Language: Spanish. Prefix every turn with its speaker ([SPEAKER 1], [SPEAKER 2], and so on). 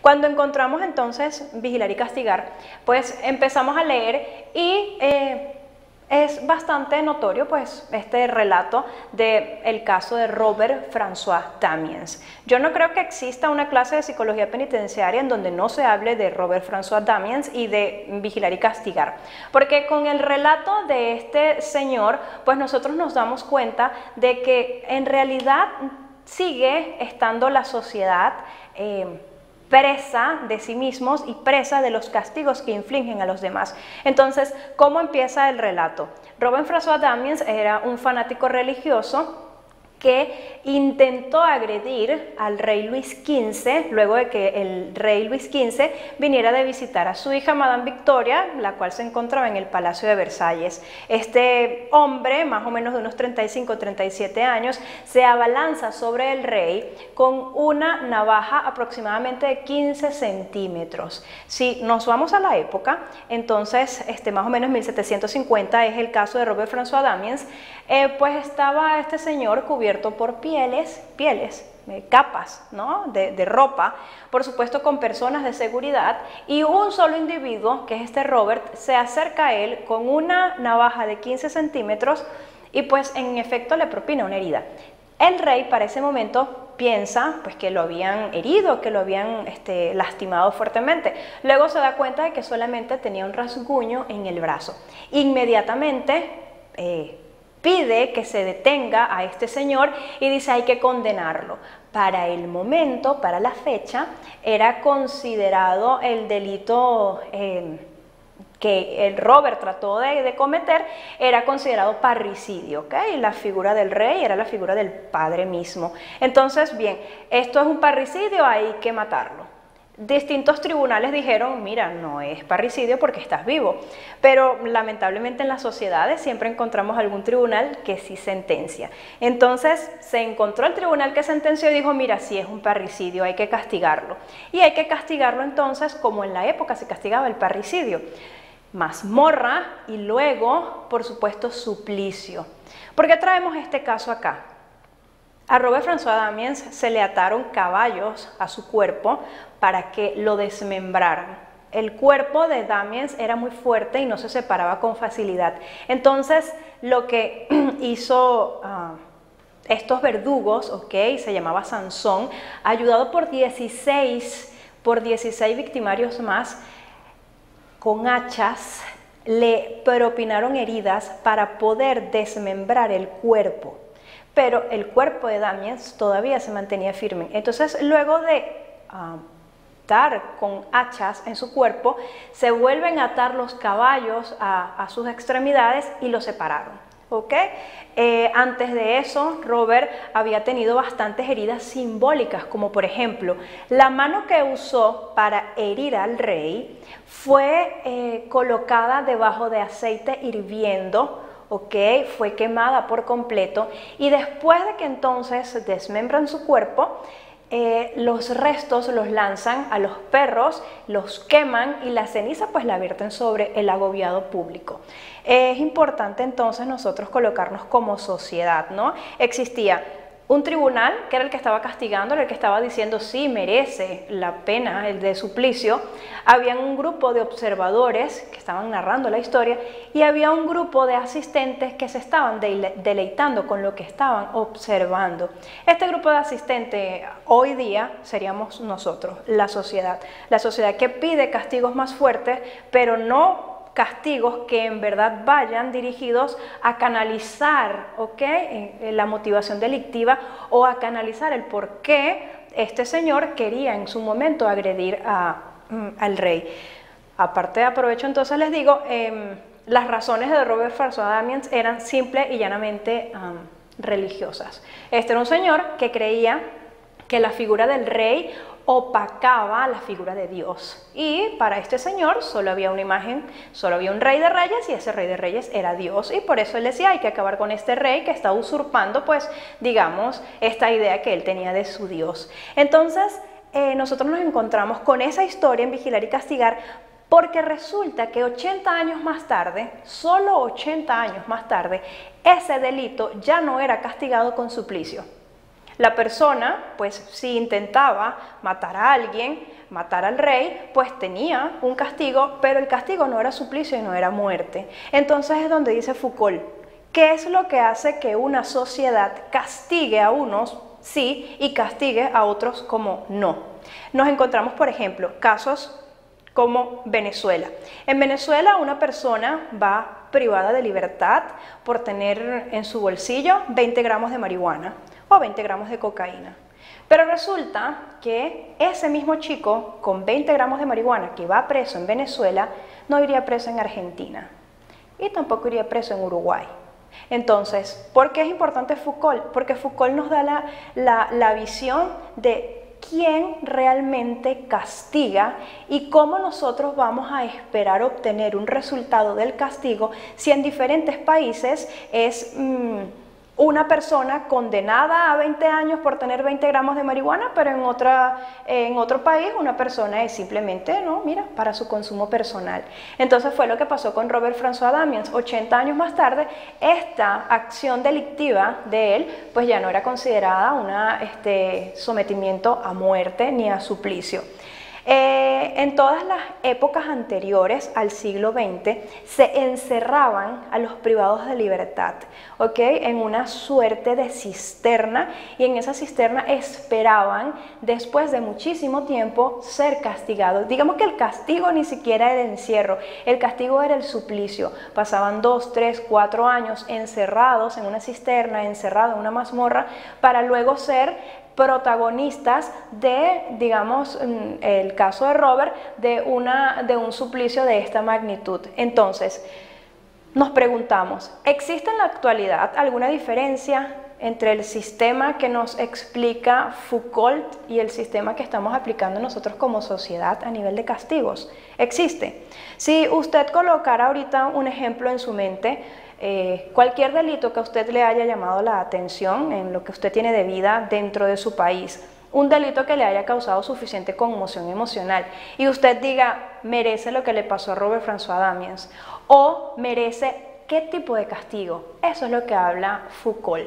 [SPEAKER 1] Cuando encontramos entonces Vigilar y Castigar, pues empezamos a leer y es bastante notorio pues este relato del caso de Robert François Damiens. Yo no creo que exista una clase de psicología penitenciaria en donde no se hable de Robert François Damiens y de Vigilar y Castigar, porque con el relato de este señor pues nosotros nos damos cuenta de que en realidad sigue estando la sociedad presa de sí mismos y presa de los castigos que infligen a los demás. Entonces, ¿cómo empieza el relato? Robert François Damiens era un fanático religioso que intentó agredir al rey Luis XV luego de que el rey Luis XV viniera de visitar a su hija Madame Victoria, la cual se encontraba en el Palacio de Versalles. Este hombre, más o menos de unos 35 o 37 años, se abalanza sobre el rey con una navaja aproximadamente de 15 centímetros. Si nos vamos a la época, entonces más o menos 1750 es el caso de Robert François Damiens, pues estaba este señor cubierto por capas, ¿no? de ropa, por supuesto con personas de seguridad, y un solo individuo, que es este Robert, se acerca a él con una navaja de 15 centímetros y pues en efecto le propina una herida. El rey para ese momento piensa pues que lo habían herido, que lo habían lastimado fuertemente. Luego se da cuenta de que solamente tenía un rasguño en el brazo. Inmediatamente pide que se detenga a este señor y dice hay que condenarlo. Para el momento, para la fecha, era considerado el delito que el Robert trató de cometer, era considerado parricidio, ¿ok? La figura del rey era la figura del padre mismo. Entonces, bien, esto es un parricidio, hay que matarlo. Distintos tribunales dijeron, mira, no es parricidio porque estás vivo, pero lamentablemente en las sociedades siempre encontramos algún tribunal que sí sentencia. Entonces se encontró el tribunal que sentenció y dijo, mira, sí es un parricidio, hay que castigarlo. Y hay que castigarlo entonces como en la época se castigaba el parricidio. Mazmorra y luego, por supuesto, suplicio. ¿Por qué traemos este caso acá? A Robert François Damiens se le ataron caballos a su cuerpo para que lo desmembraran. El cuerpo de Damiens era muy fuerte y no se separaba con facilidad. Entonces, lo que hizo estos verdugos, se llamaba Sansón, ayudado por 16 victimarios más, con hachas, le propinaron heridas para poder desmembrar el cuerpo. Pero el cuerpo de Damiens todavía se mantenía firme. Entonces, luego de dar con hachas en su cuerpo, se vuelven a atar los caballos a sus extremidades y los separaron. Antes de eso, Robert había tenido bastantes heridas simbólicas, como por ejemplo, la mano que usó para herir al rey fue colocada debajo de aceite hirviendo, fue quemada por completo, y después de que entonces desmembran su cuerpo, los restos los lanzan a los perros, los queman y la ceniza pues la vierten sobre el agobiado público. Es importante entonces nosotros colocarnos como sociedad, ¿no? Existía un tribunal que era el que estaba castigando, el que estaba diciendo sí, merece la pena, el de suplicio. Había un grupo de observadores que estaban narrando la historia y había un grupo de asistentes que se estaban deleitando con lo que estaban observando. Este grupo de asistentes hoy día seríamos nosotros, la sociedad que pide castigos más fuertes, pero no castigos que en verdad vayan dirigidos a canalizar la motivación delictiva o a canalizar el por qué este señor quería en su momento agredir al rey. Aparte, aprovecho entonces les digo, las razones de Robert François Damiens eran simple y llanamente religiosas. Este era un señor que creía que la figura del rey opacaba la figura de Dios, y para este señor solo había una imagen, solo había un rey de reyes, y ese rey de reyes era Dios, y por eso él decía hay que acabar con este rey que está usurpando pues digamos esta idea que él tenía de su Dios. Entonces nosotros nos encontramos con esa historia en Vigilar y Castigar, porque resulta que 80 años más tarde, solo 80 años más tarde, ese delito ya no era castigado con suplicio. La persona, pues si intentaba matar a alguien, matar al rey, pues tenía un castigo, pero el castigo no era suplicio y no era muerte. Entonces es donde dice Foucault, ¿qué es lo que hace que una sociedad castigue a unos sí y castigue a otros como no? Nos encontramos, por ejemplo, casos como Venezuela. En Venezuela una persona va privada de libertad por tener en su bolsillo 20 gramos de marihuana o 20 gramos de cocaína. Pero resulta que ese mismo chico con 20 gramos de marihuana que va preso en Venezuela no iría preso en Argentina y tampoco iría preso en Uruguay. Entonces, ¿por qué es importante Foucault? Porque Foucault nos da la visión de quién realmente castiga y cómo nosotros vamos a esperar obtener un resultado del castigo si en diferentes países es una persona condenada a 20 años por tener 20 gramos de marihuana, pero en otro país una persona es simplemente, no, mira, para su consumo personal. Entonces fue lo que pasó con Robert François Damiens. 80 años más tarde, esta acción delictiva de él, pues ya no era considerada un sometimiento a muerte ni a suplicio. En todas las épocas anteriores al siglo XX se encerraban a los privados de libertad, ¿ok? En una suerte de cisterna, y en esa cisterna esperaban, después de muchísimo tiempo, ser castigados. Digamos que el castigo ni siquiera era el encierro, el castigo era el suplicio. Pasaban 2, 3, 4 años encerrados en una cisterna, encerrados en una mazmorra, para luego ser protagonistas de, digamos, el caso de Robert, de un suplicio de esta magnitud. Entonces, nos preguntamos, ¿existe en la actualidad alguna diferencia entre el sistema que nos explica Foucault y el sistema que estamos aplicando nosotros como sociedad a nivel de castigos? ¿Existe? Si usted colocara ahorita un ejemplo en su mente, cualquier delito que a usted le haya llamado la atención en lo que usted tiene de vida dentro de su país, un delito que le haya causado suficiente conmoción emocional y usted diga, merece lo que le pasó a Robert François Damiens o merece qué tipo de castigo, eso es lo que habla Foucault.